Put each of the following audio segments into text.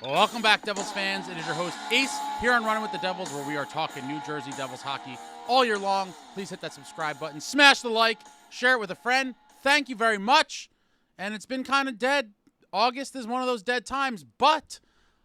Welcome back, Devils fans. It is your host, Ace, here on Running with the Devils, where we are talking New Jersey Devils hockey all year long. Please hit that subscribe button, smash the like, share it with a friend. Thank you very much. And it's been kind of dead. August is one of those dead times, but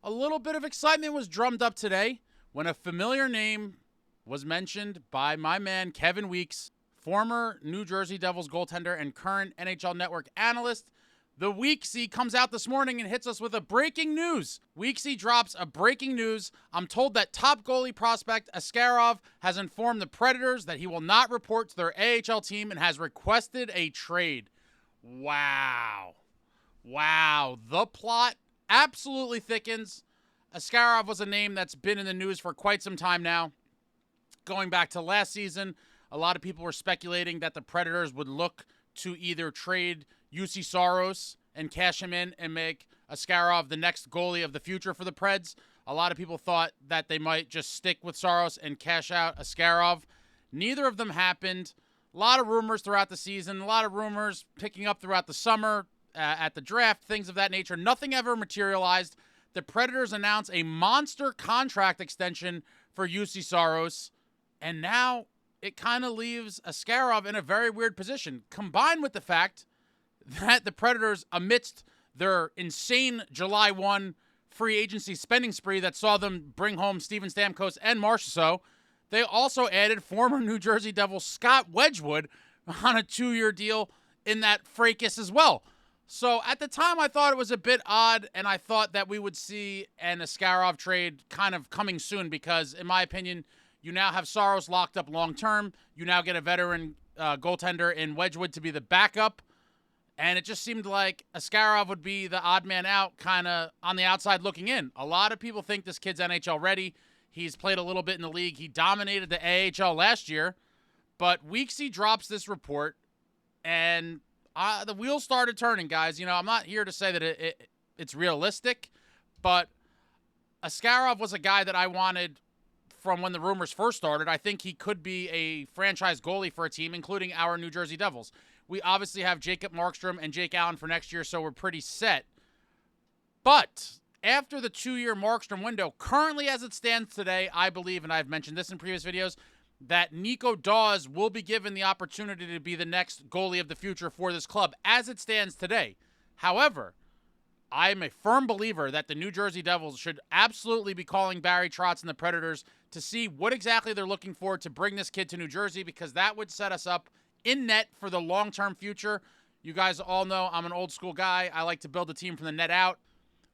a little bit of excitement was drummed up today when a familiar name was mentioned by my man, Kevin Weekes, former New Jersey Devils goaltender and current NHL Network analyst. The Weekesy comes out this morning and hits us with a breaking news. Weekesy drops a breaking news. I'm told that top goalie prospect Askarov has informed the Predators that he will not report to their AHL team and has requested a trade. Wow. The plot absolutely thickens. Askarov was a name that's been in the news for quite some time now. Going back to last season, a lot of people were speculating that the Predators would look to either trade UC Saros and cash him in and make Askarov the next goalie of the future for the Preds. A lot of people thought that they might just stick with Saros and cash out Askarov. Neither of them happened. A lot of rumors throughout the season, a lot of rumors picking up throughout the summer, at the draft, things of that nature. Nothing ever materialized. The Predators announced a monster contract extension for UC Saros, and now it kind of leaves Askarov in a very weird position, combined with the fact that the Predators, amidst their insane July 1 free agency spending spree that saw them bring home Steven Stamkos and Marchessault, they also added former New Jersey Devils Scott Wedgewood on a 2-year deal in that fracas as well. So at the time, I thought it was a bit odd, and I thought that we would see an Askarov trade kind of coming soon because, in my opinion, you now have Saros locked up long-term. You now get a veteran goaltender in Wedgewood to be the backup. And it just seemed like Askarov would be the odd man out, kind of on the outside looking in. A lot of people think this kid's NHL ready. He's played a little bit in the league. He dominated the AHL last year. But Weekesy drops this report, and the wheels started turning, guys. You know, I'm not here to say that it's realistic, but Askarov was a guy that I wanted from when the rumors first started. I think he could be a franchise goalie for a team, including our New Jersey Devils. We obviously have Jacob Markstrom and Jake Allen for next year, so we're pretty set. But after the 2-year Markstrom window, currently as it stands today, I believe, and I've mentioned this in previous videos, that Nico Dawes will be given the opportunity to be the next goalie of the future for this club as it stands today. However, I'm a firm believer that the New Jersey Devils should absolutely be calling Barry Trotz and the Predators to see what exactly they're looking for to bring this kid to New Jersey, because that would set us up in net for the long-term future. You guys all know I'm an old-school guy. I like to build a team from the net out.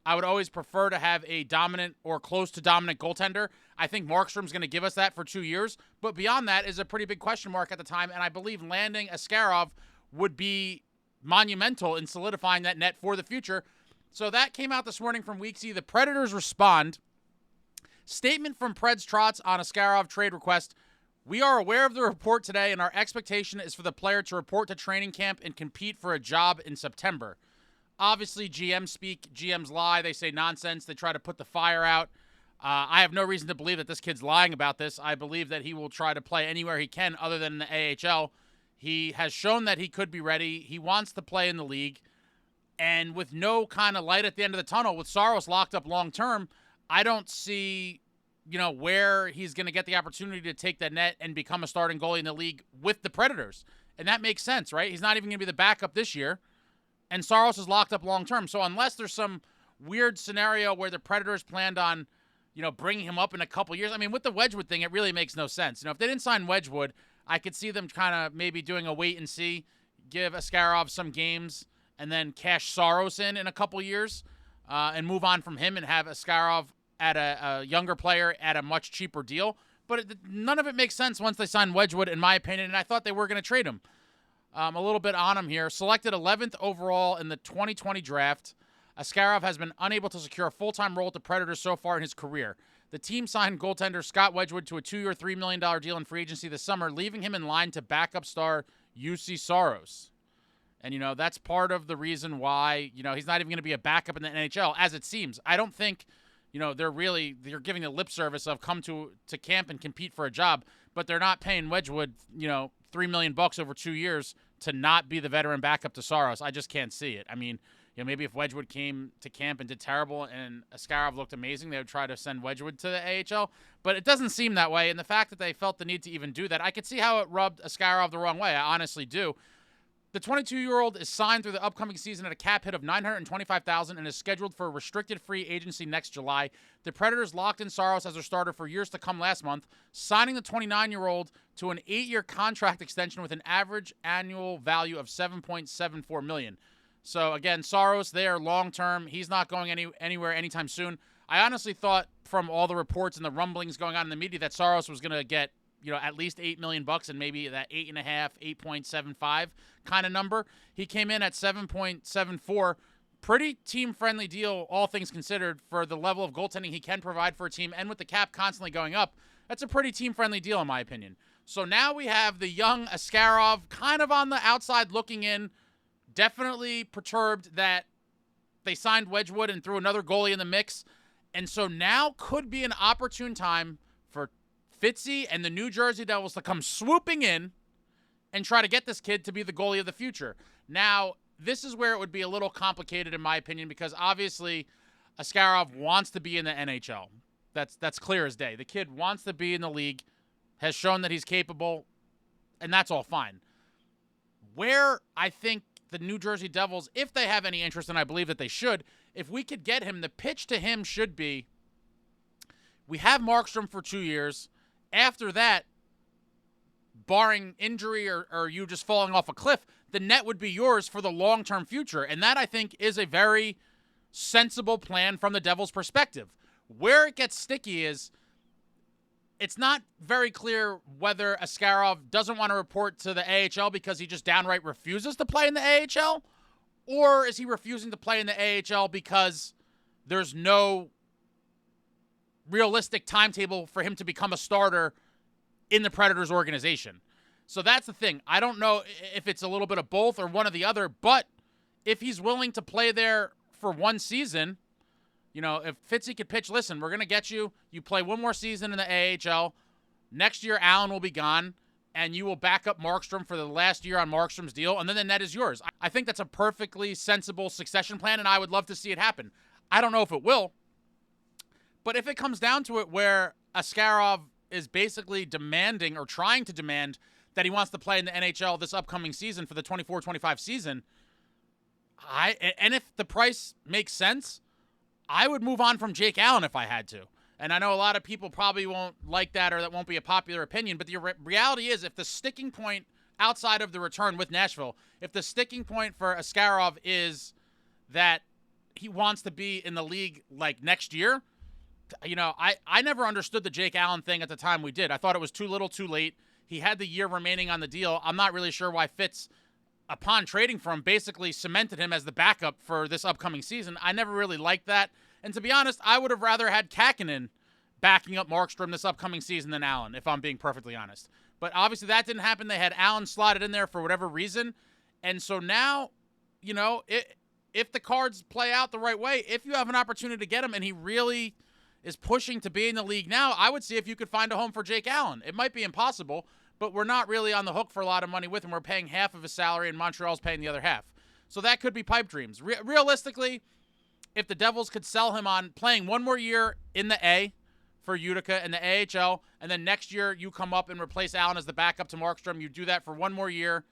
I would always prefer to have a dominant or close to dominant goaltender. I think Markstrom's going to give us that for 2 years, but beyond that is a pretty big question mark at the time, and I believe landing Askarov would be monumental in solidifying that net for the future. So that came out this morning from Weekesy. The Predators respond. Statement from Preds Trotz on Askarov trade request. We are aware of the report today, and our expectation is for the player to report to training camp and compete for a job in September. Obviously, GMs speak. GMs lie. They say nonsense. They try to put the fire out. I have no reason to believe that this kid's lying about this. I believe that he will try to play anywhere he can other than the AHL. He has shown that he could be ready. He wants to play in the league. And with no kind of light at the end of the tunnel, with Saros locked up long-term, I don't see, where he's going to get the opportunity to take that net and become a starting goalie in the league with the Predators. And that makes sense, right? He's not even going to be the backup this year. And Saros is locked up long-term. So unless there's some weird scenario where the Predators planned on, bringing him up in a couple years. I mean, with the Wedgewood thing, it really makes no sense. If they didn't sign Wedgewood, I could see them kind of maybe doing a wait and see, give Askarov some games, and then cash Saros in a couple years and move on from him and have Askarov at a younger player at a much cheaper deal. But none of it makes sense once they sign Wedgewood, in my opinion, and I thought they were going to trade him. A little bit on him here. Selected 11th overall in the 2020 draft, Askarov has been unable to secure a full-time role at the Predators so far in his career. The team signed goaltender Scott Wedgewood to a 2-year, $3 million deal in free agency this summer, leaving him in line to backup star UC Saros. And, that's part of the reason why, he's not even going to be a backup in the NHL, as it seems. I don't think, they're giving the lip service of come to camp and compete for a job, but they're not paying Wedgewood, $3 million over 2 years to not be the veteran backup to Saros. I just can't see it. I mean, maybe if Wedgewood came to camp and did terrible and Askarov looked amazing, they would try to send Wedgewood to the AHL. But it doesn't seem that way, and the fact that they felt the need to even do that, I could see how it rubbed Askarov the wrong way. I honestly do. The 22-year-old is signed through the upcoming season at a cap hit of $925,000 and is scheduled for restricted free agency next July. The Predators locked in Saros as their starter for years to come last month, signing the 29-year-old to an 8-year contract extension with an average annual value of $7.74 million. So, again, Saros there long-term. He's not going anywhere anytime soon. I honestly thought from all the reports and the rumblings going on in the media that Saros was going to get at least $8 million and maybe that 8.5, 8.75 kind of number. He came in at 7.74. Pretty team-friendly deal, all things considered, for the level of goaltending he can provide for a team. And with the cap constantly going up, that's a pretty team-friendly deal in my opinion. So now we have the young Askarov kind of on the outside looking in, definitely perturbed that they signed Wedgewood and threw another goalie in the mix. And so now could be an opportune time for Fitzy and the New Jersey Devils to come swooping in and try to get this kid to be the goalie of the future. Now, this is where it would be a little complicated in my opinion because obviously Askarov wants to be in the NHL. That's clear as day. The kid wants to be in the league, has shown that he's capable, and that's all fine. Where I think the New Jersey Devils, if they have any interest, and I believe that they should, if we could get him, the pitch to him should be, we have Markstrom for 2 years. After that, barring injury or you just falling off a cliff, the net would be yours for the long-term future. And that, I think, is a very sensible plan from the Devils' perspective. Where it gets sticky is it's not very clear whether Askarov doesn't want to report to the AHL because he just downright refuses to play in the AHL, or is he refusing to play in the AHL because there's no realistic timetable for him to become a starter in the Predators organization. So that's the thing. I don't know if it's a little bit of both or one or the other, but if he's willing to play there for one season, if Fitzy could pitch, listen, we're going to get you. You play one more season in the AHL. Next year, Allen will be gone, and you will back up Markstrom for the last year on Markstrom's deal, and then the net is yours. I think that's a perfectly sensible succession plan, and I would love to see it happen. I don't know if it will, but if it comes down to it where Askarov is basically demanding or trying to demand that he wants to play in the NHL this upcoming season for the 24-25 season, and if the price makes sense, I would move on from Jake Allen if I had to. And I know a lot of people probably won't like that or that won't be a popular opinion, but the reality is if the sticking point outside of the return with Nashville, if the sticking point for Askarov is that he wants to be in the league like next year, I never understood the Jake Allen thing at the time we did. I thought it was too little too late. He had the year remaining on the deal. I'm not really sure why Fitz, upon trading for him, basically cemented him as the backup for this upcoming season. I never really liked that. And to be honest, I would have rather had Kakkonen backing up Markstrom this upcoming season than Allen, if I'm being perfectly honest. But obviously that didn't happen. They had Allen slotted in there for whatever reason. And so now, if the cards play out the right way, if you have an opportunity to get him and he really is pushing to be in the league now, I would see if you could find a home for Jake Allen. It might be impossible, but we're not really on the hook for a lot of money with him. We're paying half of his salary and Montreal's paying the other half. So that could be pipe dreams. Realistically, if the Devils could sell him on playing one more year in the A for Utica and the AHL, and then next year you come up and replace Allen as the backup to Markstrom, you do that for one more year,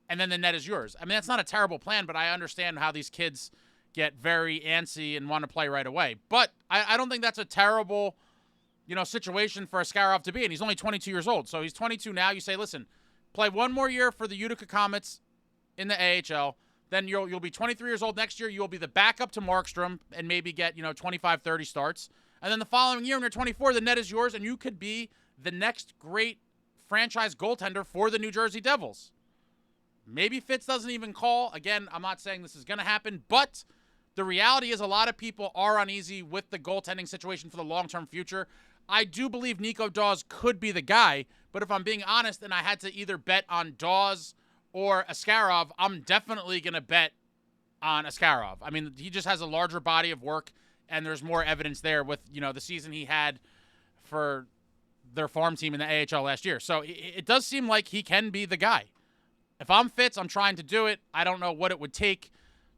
and then the net is yours. I mean, that's not a terrible plan, but I understand how these kids get very antsy and want to play right away. But I don't think that's a terrible, situation for Askarov to be in. He's only 22 years old. So he's 22 now. You say, listen, play one more year for the Utica Comets in the AHL. Then you'll be 23 years old next year. You'll be the backup to Markstrom and maybe get, 25, 30 starts. And then the following year when you're 24, the net is yours and you could be the next great franchise goaltender for the New Jersey Devils. Maybe Fitz doesn't even call. Again, I'm not saying this is going to happen, but the reality is a lot of people are uneasy with the goaltending situation for the long-term future. I do believe Nico Daws could be the guy, but if I'm being honest and I had to either bet on Daws or Askarov, I'm definitely going to bet on Askarov. I mean, he just has a larger body of work, and there's more evidence there with, the season he had for their farm team in the AHL last year. So it does seem like he can be the guy. If I'm Fitz, I'm trying to do it. I don't know what it would take.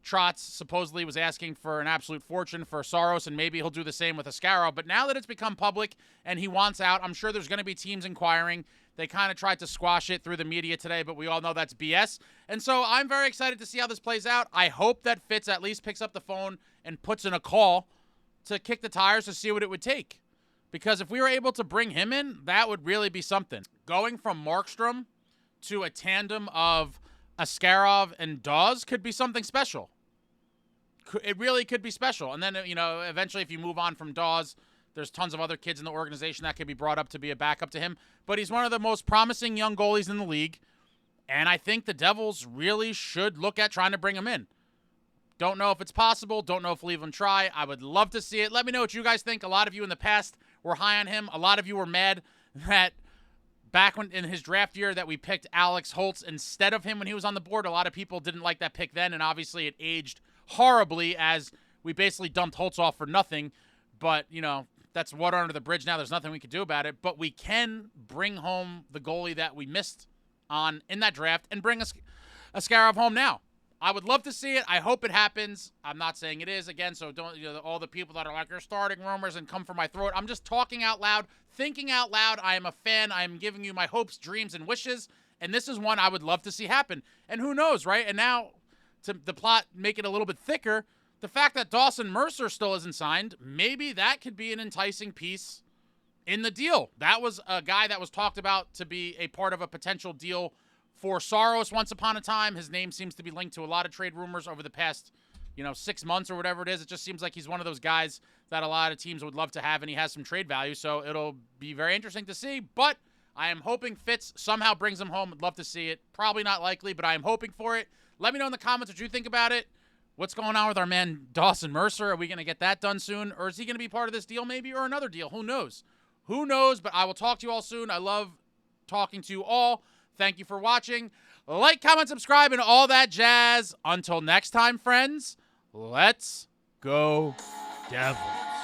Trotz supposedly was asking for an absolute fortune for Saros, and maybe he'll do the same with Askarov. But now that it's become public and he wants out, I'm sure there's going to be teams inquiring. They kind of tried to squash it through the media today, but we all know that's BS. And so I'm very excited to see how this plays out. I hope that Fitz at least picks up the phone and puts in a call to kick the tires to see what it would take. Because if we were able to bring him in, that would really be something. Going from Markstrom to a tandem of Askarov and Dawes could be something special. It really could be special. And then, eventually if you move on from Dawes, there's tons of other kids in the organization that could be brought up to be a backup to him. But he's one of the most promising young goalies in the league. And I think the Devils really should look at trying to bring him in. Don't know if it's possible. Don't know if we'll even try. I would love to see it. Let me know what you guys think. A lot of you in the past were high on him. A lot of you were mad that back when in his draft year that we picked Alex Holtz instead of him when he was on the board. A lot of people didn't like that pick then, and obviously it aged horribly as we basically dumped Holtz off for nothing. But, that's water under the bridge now. There's nothing we can do about it. But we can bring home the goalie that we missed on in that draft and bring Askarov home now. I would love to see it. I hope it happens. I'm not saying it is, again, so don't, all the people that are like, you're starting rumors and come for my throat. I'm just talking out loud, thinking out loud. I am a fan. I am giving you my hopes, dreams, and wishes, and this is one I would love to see happen. And who knows, right? And now, to the plot, make it a little bit thicker, the fact that Dawson Mercer still isn't signed, maybe that could be an enticing piece in the deal. That was a guy that was talked about to be a part of a potential deal for Saros once upon a time. His name seems to be linked to a lot of trade rumors over the past, 6 months or whatever it is. It just seems like he's one of those guys that a lot of teams would love to have, and he has some trade value, so it'll be very interesting to see. But I am hoping Fitz somehow brings him home. I'd love to see it. Probably not likely, but I am hoping for it. Let me know in the comments what you think about it. What's going on with our man Dawson Mercer? Are we going to get that done soon? Or is he going to be part of this deal maybe, or another deal? Who knows? Who knows? But I will talk to you all soon. I love talking to you all. Thank you for watching. Like, comment, subscribe, and all that jazz. Until next time, friends, let's go Devils.